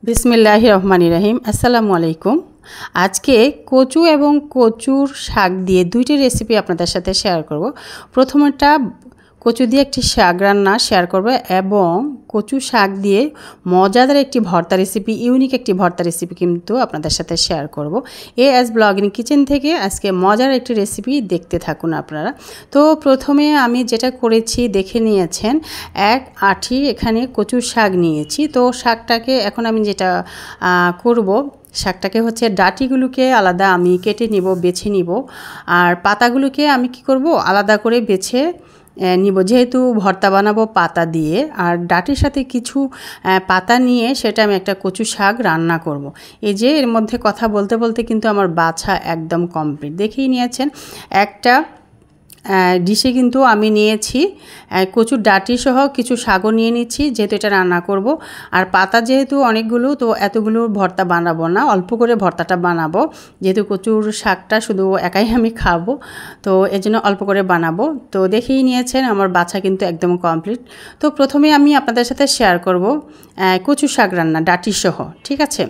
बिस्मिल्लाहिर रहमानिर रहीम अस्सलामु आलैकुम। आज के कचू एवं कचुर शाक दिए दुईटी रेसिपि आपनादेर साथे शेयर करब। प्रथमटा कचू दिए एकटी शाक रान्ना शेयर करब एवं कचू शाक दिए मजादार एकटी भर्ता रेसिपि इउनिक एकटी भर्ता रेसिपि किन्तु आपनादेर साथे शेयर करब। एएस ब्लगिंग किचेन थेके आजके मजार एकटी रेसिपि देखते थाकुन आपनारा। तो प्रथमे आमी जेटा करेछि देखे नियेछेन एक आठी एखाने कचू शाक नियेछि। तो शाकटाके एखन आमी जेटा करब शाकटाके होच्छे डाटिगुलोके आलादा आमी केटे निब बेছে निब और पातागुलोके आमी कि करब आलादा करे बेছে निब जेहेतु भर्ता बानाबो पाता दिए और डाटिर साथे किछु पाता निये सेटा आमी एकटा कचू शाक रान्ना करब। এই যে এর মধ্যে কথা বলতে বলতে কিন্তু আমার বাছা একদম কমপ্লিট দেখেই নিয়েছেন। একটা ডিশে কিন্তু আমি নিয়েছি কচুর ডাটি সহ কিছু শাকও নিয়ে নিচ্ছি যেহেতু এটা রান্না করব। আর পাতা যেহেতু অনেকগুলো তো এতগুলো ভর্তা বানাবো না, অল্প করে ভর্তাটা বানাবো যেহেতু কচুর শাকটা শুধু একাই আমি খাবো তো এজন্য অল্প করে বানাবো। তো দেখেই নিয়েছেন আমার বাছা কিন্তু একদম কমপ্লিট। তো প্রথমে আমি আপনাদের সাথে শেয়ার করব কচু শাক রান্না ডাটি সহ, ঠিক আছে।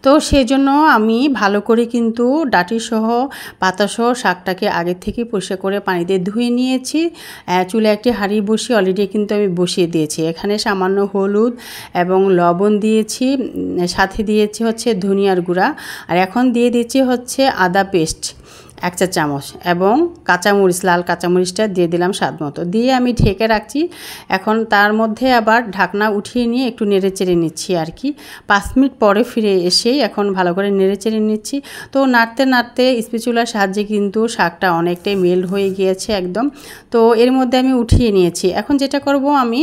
তো সেজন্য আমি ভালো করে কিন্তু ডাটি সহ পাতা সহ শাকটাকে আগে থেকে পরিষ্কার করে পানি দিয়ে ধুয়ে নিয়েছি। চুলে একটি হাঁড়ি বসিয়ে অলরেডি কিন্তু আমি বসিয়ে দিয়েছি। এখানে সামান্য হলুদ এবং লবণ দিয়েছি, সাথে দিয়েছি হচ্ছে ধনিয়ার গুঁড়া আর এখন দিয়ে দিচ্ছি হচ্ছে আদা পেস্ট 1 চা চামচ এবং কাঁচামরিচ লাল কাঁচামরিচটা দিয়ে দিলাম স্বাদ মতো, দিয়ে আমি ঢেকে রাখছি। এখন তার মধ্যে আবার ঢাকনা উঠিয়ে নিয়ে একটু নেড়েচেড়ে নিচ্ছি আর কি। 5 মিনিট পরে ফিরে এসেই এখন ভালো করে নেড়েচেড়ে নিচ্ছি। তো নাড়তে নাড়তে স্প্যাচুলার সাহায্যে কিন্তু শাকটা অনেকটাই মেল্ট হয়ে গিয়েছে একদম। তো এর মধ্যে আমি উঠিয়ে নিয়েছি। এখন যেটা করব আমি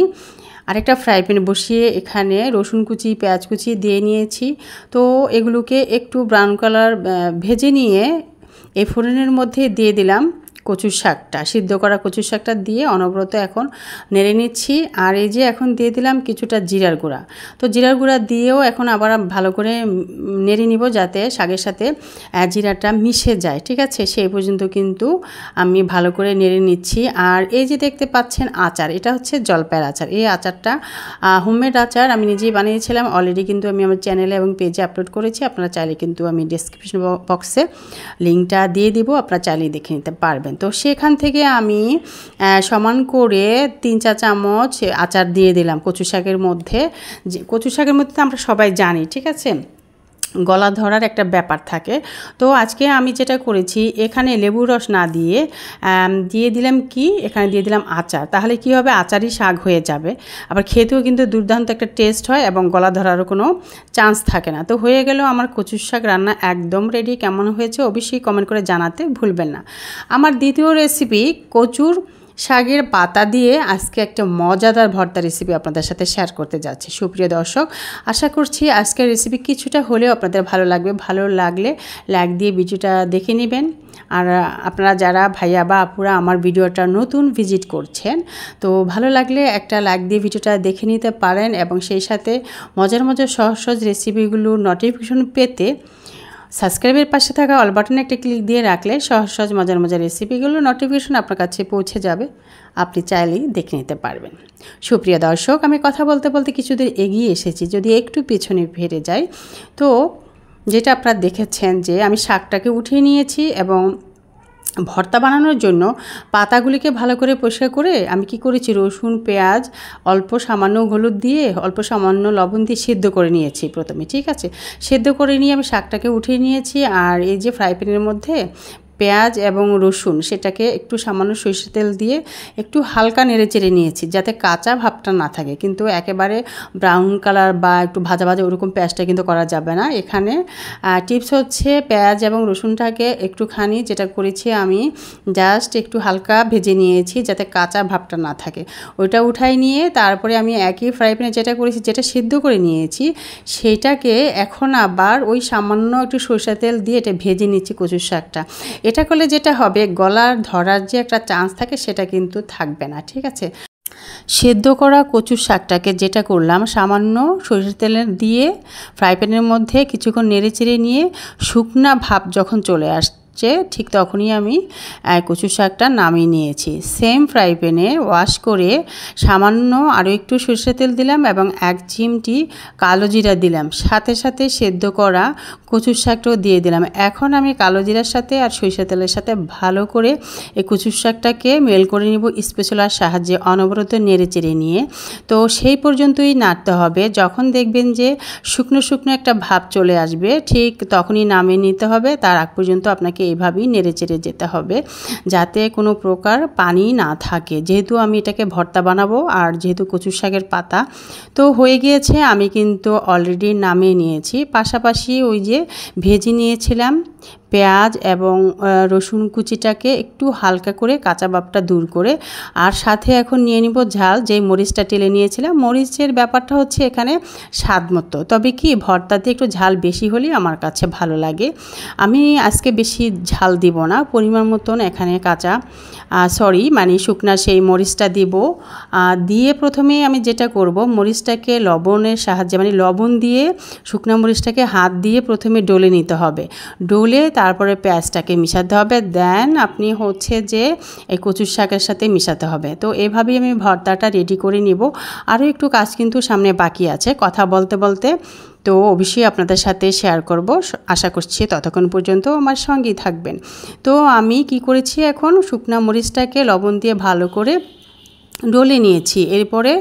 আরেকটা ফ্রাই প্যান বসিয়ে এখানে রসুন কুচি পেঁয়াজ কুচি দিয়ে নিয়েছি। তো এগুলোকে একটু ব্রাউন কালার ভেজে নিয়ে এই ফোড়নের মধ্যে দিয়ে দিলাম কচুর শাকটা, সিদ্ধ করা কচুর শাকটা দিয়ে অনবরত এখন নেড়ে নিচ্ছি। আর এই যে এখন দিয়ে দিলাম কিছুটা জিরার গুঁড়া। তো জিরার গুঁড়া দিয়েও এখন আবার ভালো করে নেড়ে নিব যাতে শাকের সাথে জিরাটা মিশে যায়, ঠিক আছে। সেই পর্যন্ত কিন্তু আমি ভালো করে নেড়ে নিচ্ছি। আর এই যে দেখতে পাচ্ছেন আচার, এটা হচ্ছে জলপাইয়ের আচার। এই আচারটা হোমমেড আচার আমি নিজেই বানিয়েছিলাম, অলরেডি কিন্তু আমি আমার চ্যানেলে এবং পেজে আপলোড করেছি। আপনারা চাইলে কিন্তু আমি ডেসক্রিপশন বক্সে লিঙ্কটা দিয়ে দিব, আপনারা চাইলে দেখে নিতে পারবেন। তো সেখান থেকে আমি সমান করে 3 চা চামচ আচার দিয়ে দিলাম কচু শাকের মধ্যে। কচু শাকের মধ্যে তো আমরা সবাই জানি, ঠিক আছে, গলা ধরার একটা ব্যাপার থাকে। তো আজকে আমি যেটা করেছি এখানে লেবুর রস না দিয়ে দিয়ে দিলাম কি এখানে দিয়ে দিলাম আচার। তাহলে কি হবে আচারই শাক হয়ে যাবে, আবার খেতেও কিন্তু দুর্দান্ত একটা টেস্ট হয় এবং গলা ধরারও কোনো চান্স থাকে না। তো হয়ে গেল আমার কচুর শাক রান্না একদম রেডি। কেমন হয়েছে অবশ্যই কমেন্ট করে জানাতে ভুলবেন না। আমার দ্বিতীয় রেসিপি কচুর শাকের পাতা দিয়ে আজকে একটা মজাদার ভর্তা রেসিপি আপনাদের সাথে শেয়ার করতে যাচ্ছি। সুপ্রিয় দর্শক, আশা করছি আজকের রেসিপি কিছুটা হলেও আপনাদের ভালো লাগবে। ভালো লাগলে লাইক দিয়ে ভিডিওটা দেখে নেবেন। আর আপনারা যারা ভাইয়া বা আপুরা আমার ভিডিওটা নতুন ভিজিট করছেন তো ভালো লাগলে একটা লাইক দিয়ে ভিডিওটা দেখে নিতে পারেন এবং সেই সাথে মজার মজার সহজ সহজ রেসিপিগুলোর নোটিফিকেশন পেতে সাবস্ক্রাইবের পাশে থাকা অল বাটনে একটা ক্লিক দিয়ে রাখলে সহজ সহজ মজার মজার রেসিপিগুলো নোটিফিকেশন আপনার কাছে পৌঁছে যাবে, আপনি চাইলেই দেখে নিতে পারবেন। সুপ্রিয় দর্শক, আমি কথা বলতে বলতে কিছুদূর এগিয়ে এসেছি, যদি একটু পেছনে ফিরে যাই তো যেটা আপনারা দেখেছেন যে আমি শাকটাকে উঠিয়ে নিয়েছি এবং ভর্তা বানানোর জন্য পাতাগুলিকে ভালো করে পরিষ্কার করে আমি কি করেছি রসুন পেঁয়াজ অল্প সামান্য হলুদ দিয়ে অল্প সামান্য লবণ দিয়ে সিদ্ধ করে নিয়েছি প্রথমে, ঠিক আছে। সিদ্ধ করে নিয়ে আমি শাকটাকে উঠিয়ে নিয়েছি। আর এই যে ফ্রাই প্যানের মধ্যে পেঁয়াজ এবং রসুন সেটাকে একটু সামান্য সরিষার তেল দিয়ে একটু হালকা নেড়েচেড়ে নিয়েছি যাতে কাঁচা ভাবটা না থাকে, কিন্তু একেবারে ব্রাউন কালার বা একটু ভাজা ভাজা ওরকম পেঁয়াজটা কিন্তু করা যাবে না। এখানে টিপস হচ্ছে পেঁয়াজ এবং রসুনটাকে একটুখানি যেটা করেছি আমি জাস্ট একটু হালকা ভেজে নিয়েছি যাতে কাঁচা ভাবটা না থাকে। ওইটা উঠাই নিয়ে তারপরে আমি একই ফ্রাই প্যানে যেটা করেছি যেটা সিদ্ধ করে নিয়েছি সেইটাকে এখন আবার ওই সামান্য একটু সরিষার তেল দিয়ে এটা ভেজে নিচ্ছি কচুর শাকটা। এটা করলে যেটা হবে গলার ধরার যে একটা চান্স থাকে সেটা কিন্তু থাকবে না, ঠিক আছে। সেদ্ধ করা কচুর শাকটাকে যেটা করলাম সামান্য সরিষার তেল দিয়ে ফ্রাই প্যানের মধ্যে কিছুক্ষণ নেড়েচেড়ে নিয়ে শুকনা ভাপ যখন চলে আসছে ঠিক তখনই আমি কচু শাকটা নামিয়ে নিয়েছি। সেম ফ্রাই প্যানে ওয়াশ করে সামান্য আরও একটু সরষের তেল দিলাম এবং 1 চিমটি কালো জিরা দিলাম, সাথে সাথে সেদ্ধ করা কচুর শাকটাও দিয়ে দিলাম। এখন আমি কালো জিরার সাথে আর সরিষার তেলের সাথে ভালো করে এই কচুর শাকটাকে মেল করে নিব স্প্যাচুলার সাহায্যে, অনবরত নেড়ে চেড়ে নিয়ে। তো সেই পর্যন্তই নাড়তে হবে। যখন দেখবেন যে শুকনো শুকনো একটা ভাব চলে আসবে ঠিক তখনই নামিয়ে নিতে হবে। তার আগ পর্যন্ত আপনাকে এইভাবেই নেড়ে চেড়ে যেতে হবে যাতে কোনো প্রকার পানি না থাকে, যেহেতু আমি এটাকে ভর্তা বানাবো আর যেহেতু কচুর শাকের পাতা। তো হয়ে গিয়েছে, আমি কিন্তু অলরেডি নামিয়ে নিয়েছি। পাশাপাশি ওই যে ভেজে নিয়েছিলাম পেঁয়াজ এবং রসুন কুচিটাকে একটু হালকা করে কাঁচা ভাবটা দূর করে, আর সাথে এখন নিয়ে নিব ঝাল, যেই মরিচটা টেলে নিয়েছিলাম। মরিচের ব্যাপারটা হচ্ছে এখানে স্বাদ মতো, তবে কি ভর্তাতে একটু ঝাল বেশি হলেই আমার কাছে ভালো লাগে। আমি আজকে বেশি ঝাল দিব না, পরিমাণ মতন এখানে শুকনা সেই মরিচটা দিব। দিয়ে প্রথমে আমি যেটা করব, মরিচটাকে লবণের সাহায্যে লবণ দিয়ে শুকনা মরিচটাকে হাত দিয়ে প্রথমে ডলে নিতে হবে। ডলে তারপরে পেঁয়াজটাকে মিশাতে হবে, দেন আপনি হচ্ছে যে এই কচুর শাকের সাথে মিশাতে হবে। তো এভাবেই আমি ভর্তাটা রেডি করে নিব। আরও একটু কাজ কিন্তু সামনে বাকি আছে, কথা বলতে বলতে তো অবশ্যই আপনাদের সাথে শেয়ার করব। আশা করছি ততক্ষণ পর্যন্ত আমার সঙ্গেই থাকবেন। তো আমি কি করেছি, এখন শুকনা মরিচটাকে লবণ দিয়ে ভালো করে ডলে নিয়েছি। এরপরে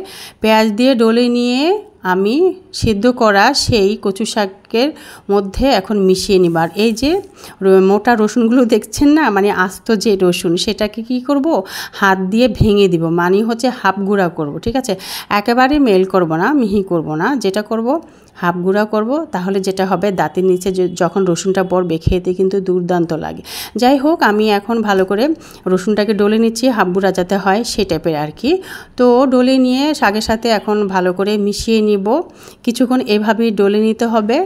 পেঁয়াজ দিয়ে ডলে নিয়ে আমি সিদ্ধ করা সেই কচু শাকের মধ্যে এখন মিশিয়ে নিব। আর এই যে মোটা রসুনগুলো দেখছেন না, আস্ত যে রসুন, সেটাকে কি করব, হাত দিয়ে ভেঙে দিব, হচ্ছে হাফ গুঁড়া করব। ঠিক আছে, একেবারে মেল করব না, মিহি করব না, যেটা করব হাফ গুঁড়া করব। তাহলে যেটা হবে, দাঁতের নিচে যখন রসুনটা পড়বে খেতে কিন্তু দুর্দান্ত লাগে। যাই হোক, আমি এখন ভালো করে রসুনটাকে ডলে নিচ্ছি, হাফ গুঁড়া যাতে হয় সেই টাইপের আর কি। তো ডলে নিয়ে শাকের সাথে এখন ভালো করে মিশিয়ে নিব। কিছুক্ষণ এভাবেই ডলে নিতে হবে।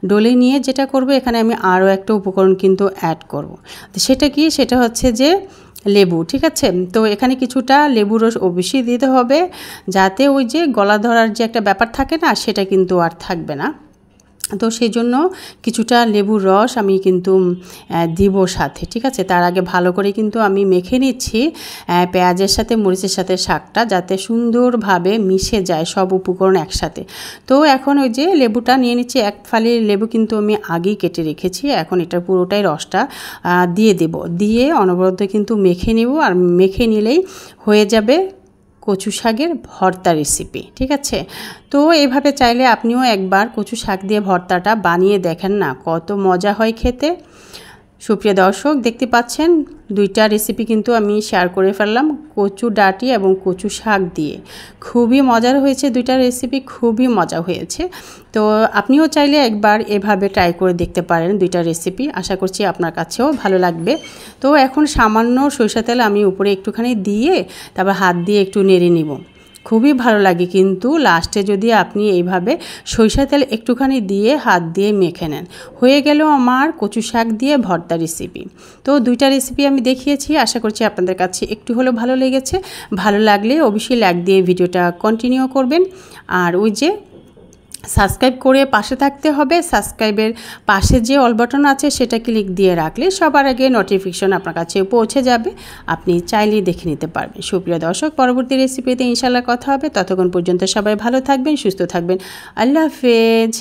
ডলে নিয়ে যেটা করব, এখানে আমি আরও একটা উপকরণ কিন্তু অ্যাড করব। তো সেটা কি, সেটা হচ্ছে যে লেবু। ঠিক আছে, তো এখানে কিছুটা লেবু রস অবশ্যই দিতে হবে, যাতে ওই যে গলা ধরার যে একটা ব্যাপার থাকে না, সেটা কিন্তু আর থাকবে না। তো সেই জন্য কিছুটা লেবুর রস আমি কিন্তু দিব সাথে। ঠিক আছে, তার আগে ভালো করে কিন্তু আমি মেখে নিচ্ছি পেঁয়াজের সাথে মরিচের সাথে শাকটা, যাতে সুন্দরভাবে মিশে যায় সব উপকরণ একসাথে। তো এখন ওই যে লেবুটা নিয়ে নিচ্ছি, 1 ফালি লেবু কিন্তু আমি আগেই কেটে রেখেছি। এখন এটা পুরোটাই রসটা দিয়ে দেব, দিয়ে অনবরত কিন্তু মেখে নিব। আর মেখে নিলেই হয়ে যাবে কচু শাকের ভর্তা রেসিপি। ঠিক আছে, তো এইভাবে চাইলে আপনিও একবার কচু শাক দিয়ে ভর্তাটা বানিয়ে দেখেন না, কত মজা হয় খেতে। সুপ্রিয় দর্শক, দেখতে পাচ্ছেন 2টা রেসিপি কিন্তু আমি শেয়ার করে ফেললাম কচু ডাঁটি এবং কচু শাক দিয়ে। খুবই মজার হয়েছে 2টা রেসিপি, খুবই মজা হয়েছে। তো আপনিও চাইলে একবার এভাবে ট্রাই করে দেখতে পারেন 2টা রেসিপি, আশা করছি আপনার কাছেও ভালো লাগবে। তো এখন সামান্য সরিষা তেল আমি উপরে একটুখানি দিয়ে তারপর হাত দিয়ে একটু নেড়ে নিব। খুবই ভালো লাগে কিন্তু লাস্টে যদি আপনি এইভাবে সরিষা তেল একটুখানি দিয়ে হাত দিয়ে মেখে নেন, হয়ে গেল আমার কচু শাক দিয়ে ভর্তা রেসিপি। তো 2টা রেসিপি আমি দেখিয়েছি, আশা করছি আপনাদের কাছে একটু হলেও ভালো লেগেছে। ভালো লাগলে অবশ্যই লাইক দিয়ে ভিডিওটা কন্টিনিউ করবেন। আর ওই যে সাবস্ক্রাইব করে পাশে থাকতে হবে, সাবস্ক্রাইবের পাশে যে অল বাটন আছে সেটা ক্লিক দিয়ে রাখলে সবার আগে নোটিফিকেশন আপনার কাছে পৌঁছে যাবে, আপনি চাইলেই দেখে নিতে পারবেন। সুপ্রিয় দর্শক, পরবর্তী রেসিপিতে ইনশাআল্লাহ কথা হবে। ততক্ষণ পর্যন্ত সবাই ভালো থাকবেন, সুস্থ থাকবেন। আল্লাহ হাফেজ।